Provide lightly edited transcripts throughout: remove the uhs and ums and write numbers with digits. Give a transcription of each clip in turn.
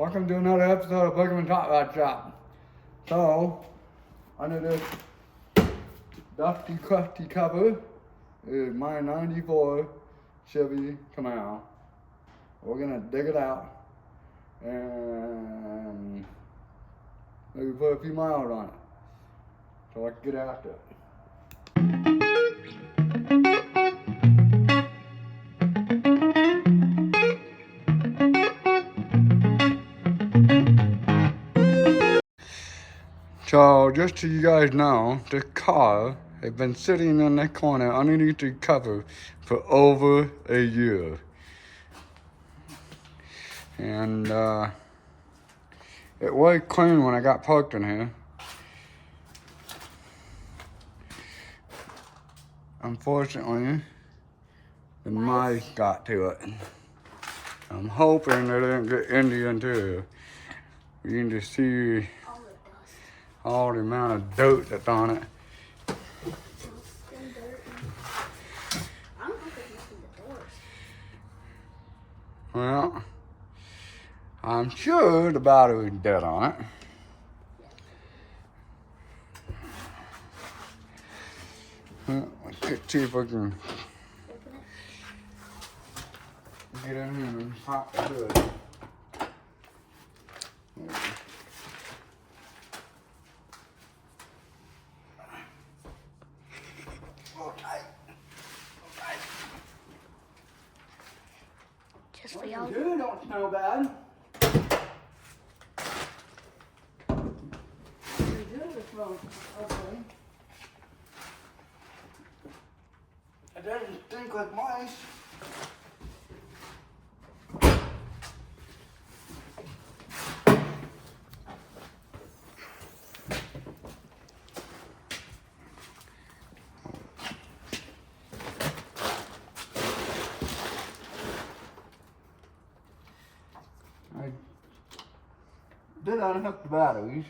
Welcome to another episode of Pokemon Top Rod Shop. So, under this dusty, crusty cover is my 94 Chevy Camaro. We're gonna dig it out and maybe put a few miles on it so I can get after it. So, just so you guys know, this car has been sitting in that corner underneath the cover for over a year. And it was clean when I got parked in here. Unfortunately, the mice got to it. I'm hoping they didn't get into the interior. You can just see all the amount of dirt that's on it. Well, I'm sure the battery is dead on it. Well, let's see if I can get in here and pop the hood. Just for y'all. Dude, don't smell bad. It smells okay. It doesn't stink like mice. I did unhook the batteries,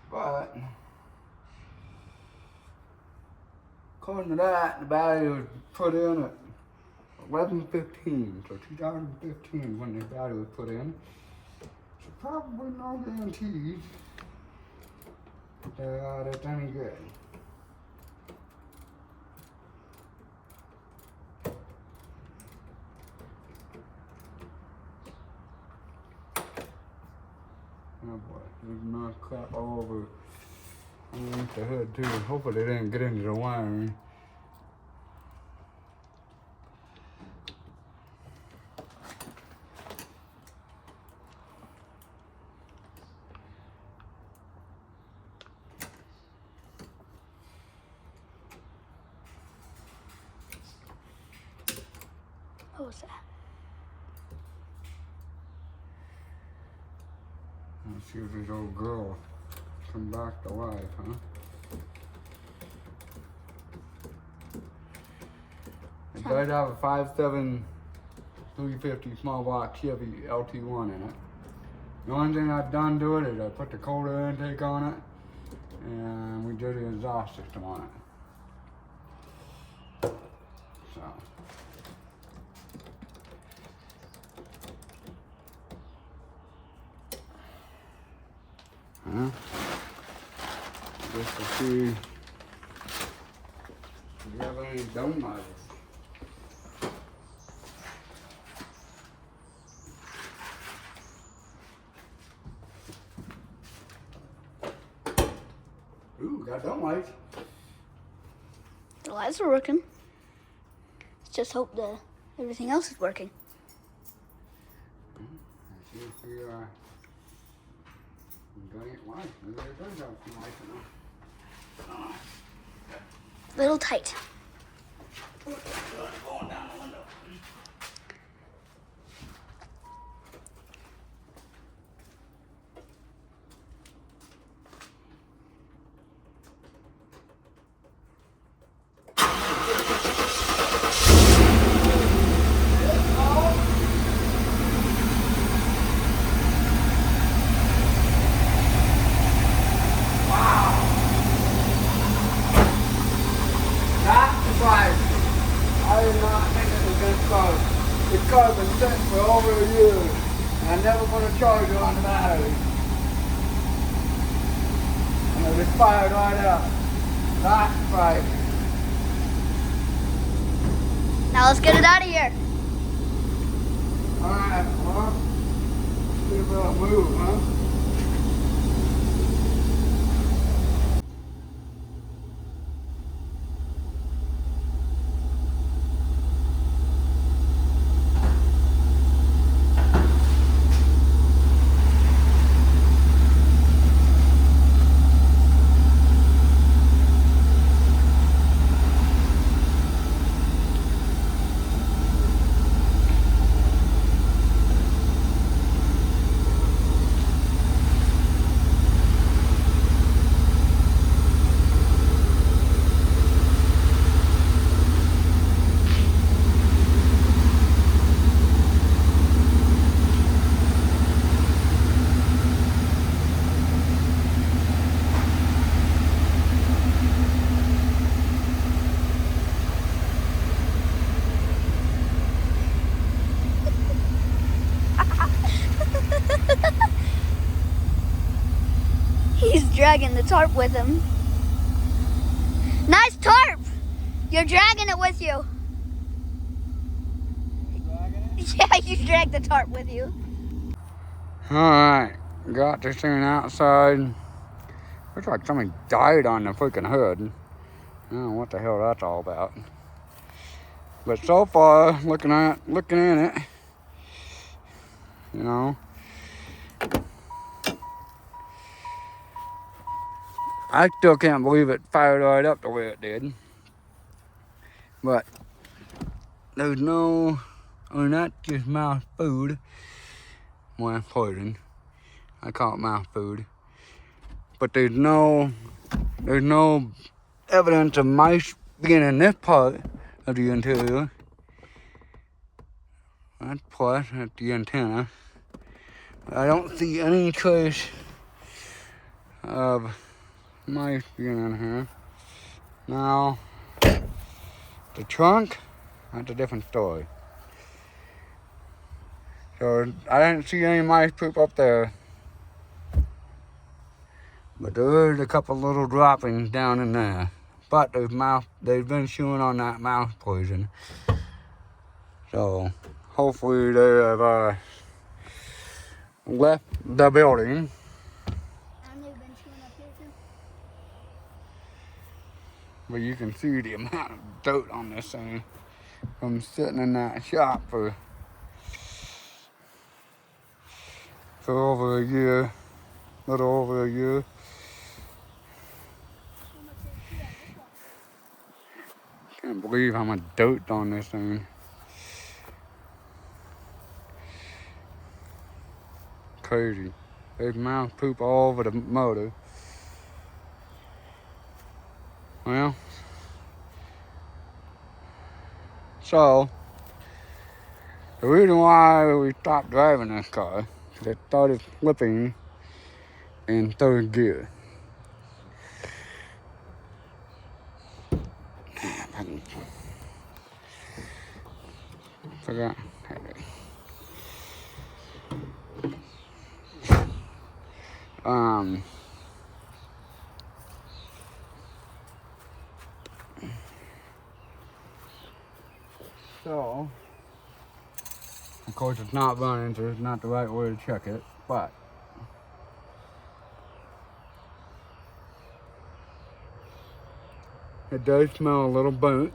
but according to that, the battery was put in at 11:15, so 2015 when the battery was put in. So probably no guarantees that it's any good. Oh boy, there's not crap all over underneath the hood too. Hopefully they didn't get into the wiring. What was that? Let's see if this old girl come back to life, huh? It does have a 5.7 350 small block Chevy LT1 in it. The only thing I've done to it is I put the cold air intake on it and we did the exhaust system on it. So. Just to see if you have any donuts. Ooh, got donuts. The lights are working. Let's just hope everything else is working. Let's see if we got it light. Maybe it does have some light in it. Little tight. Going down the window. That surprised me. I did not think it was going to been sitting for over a year. I never put a charger on the battery. And it just fired right up. That's right. Now let's get it out of here. Alright, well, give it a move, huh? He's dragging the tarp with him. Nice tarp! You're dragging it with you. Yeah, you dragged the tarp with you. Alright, got this thing outside. Looks like something died on the freaking hood. I don't know what the hell that's all about. But so far, looking in it, you know, I still can't believe it fired right up the way it did. But there's no, I mean, that's just mouse food. Well, poison. I call it mouse food. But there's no evidence of mice being in this part of the interior. That's plus at the antenna. I don't see any trace of mice being in here. Now, the trunk, that's a different story. So I didn't see any mice poop up there. But there is a couple little droppings down in there. But they've been chewing on that mouse poison. So hopefully they have left the building. And they've been chewing up here too. But you can see the amount of dirt on this thing from sitting in that shop for over a year, little over a year. Can't believe how much dirt on this thing. Crazy. There's mouse poop all over the motor. Well, so the reason why we stopped driving this car is it started flipping in third gear. Forgot. So, of course it's not running, so it's not the right way to check it, but it does smell a little burnt.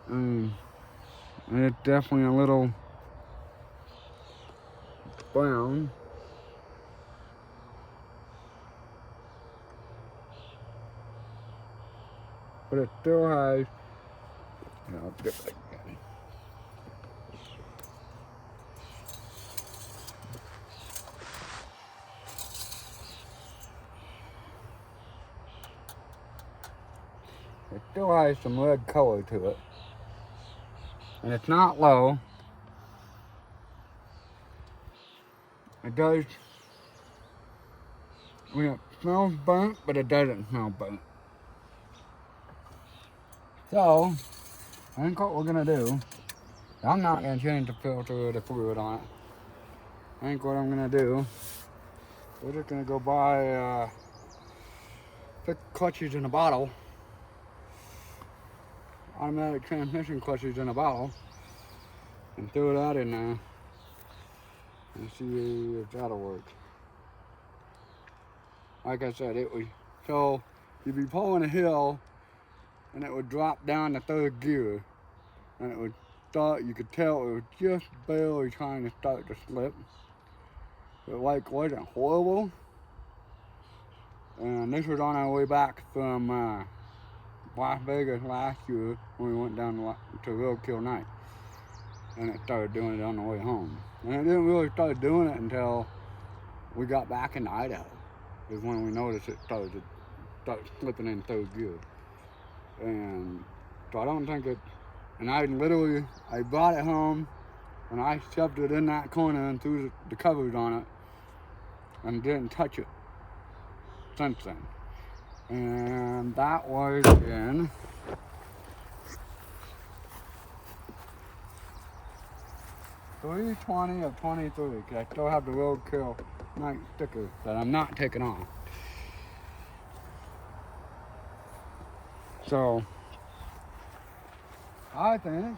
And it's definitely a little brown. But it still has, I'll dip it again. It still has some red color to it. And it's not low. It does, it smells burnt, but it doesn't smell burnt. So, I think what we're gonna do, I'm not gonna change the filter or the fluid on it. I think what I'm gonna do, we're just gonna go buy thick clutches in a bottle, automatic transmission clutches in a bottle, and throw that in there and see if that'll work. Like I said, so you'd be pulling a hill and it would drop down to third gear, and it would start, you could tell it was just barely trying to start to slip. It wasn't horrible. And this was on our way back from Las Vegas last year when we went down to Roadkill Night. And it started doing it on the way home. And it didn't really start doing it until we got back into Idaho. Is when we noticed it started slipping in third gear. And so I don't think it, and I brought it home and I shoved it in that corner and threw the covers on it and didn't touch it since then. And that was in .320 of 23, because I still have the Roadkill Night sticker that I'm not taking off. So, I think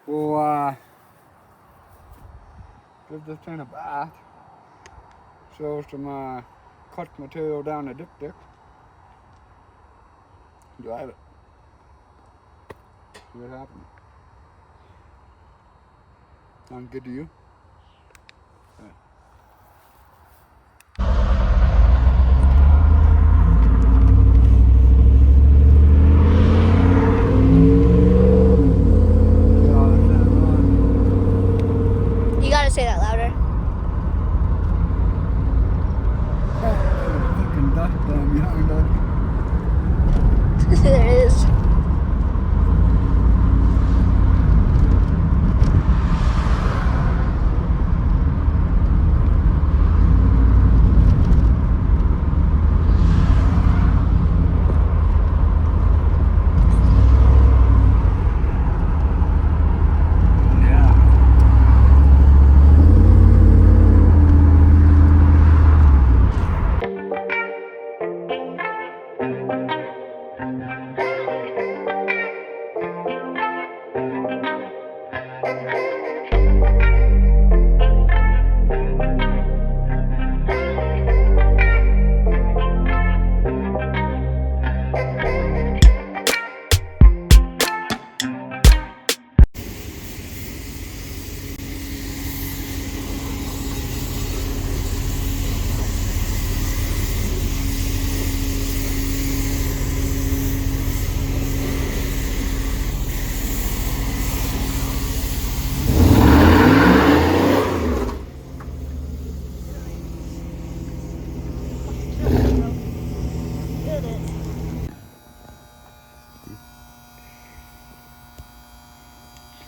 we'll give this thing a bath, show some clutch material down the dipstick, drive it, see what happens. Sound good to you? Okay. You gotta say that louder. Fucking dust down behind us. There it is.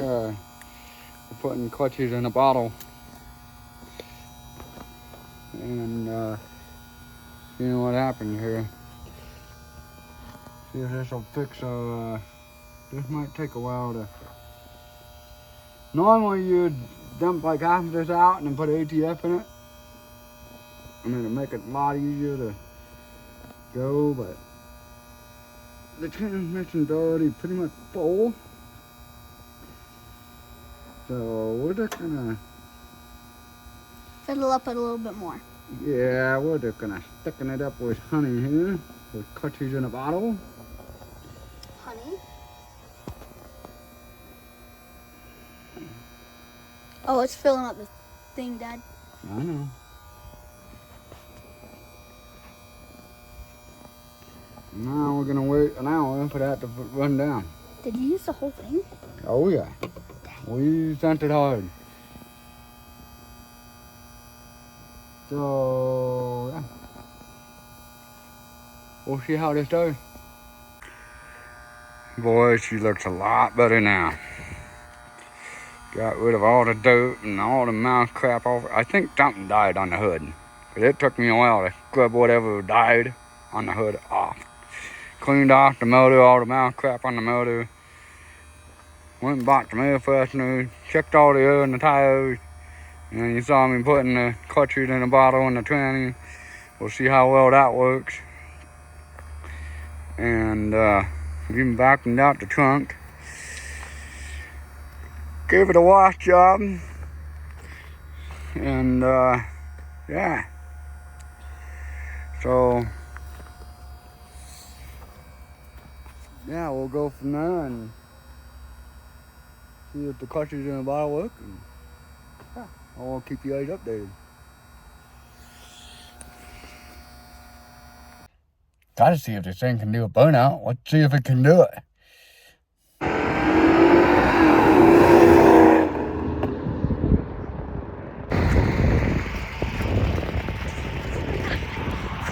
Okay, we're putting clutches in a bottle and seeing what happens here. See if this will fix our, this might take a while to, normally you'd dump like half of this out and then put ATF in it. I mean, it'd make it a lot easier to go, but the transmission's already pretty much full. So we're just gonna Fiddle up it a little bit more. yeah, we're just gonna thicken it up with honey here, with clutches in a bottle. Honey. Oh, it's filling up the thing, Dad. I know. Now we're gonna wait an hour for that to run down. Did you use the whole thing? Oh yeah, we sent it hard. So yeah, we'll see how this does. Boy, she looks a lot better now. Got rid of all the dirt and all the mouse crap off. I think something died on the hood. But it took me a while to scrub whatever died on the hood off. Cleaned off the motor, all the mouth crap on the motor. Went and bought some air freshener, checked all the air in the tires. And then you saw me putting the clutches in a bottle in the tranny. We'll see how well that works. And even vacuumed out the trunk. Gave it a wash job. And yeah. So yeah, we'll go from there and see if the clutches in the bottle work. And yeah, I'll keep you guys updated. Gotta see if this thing can do a burnout. Let's see if it can do it.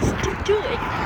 Stick to it.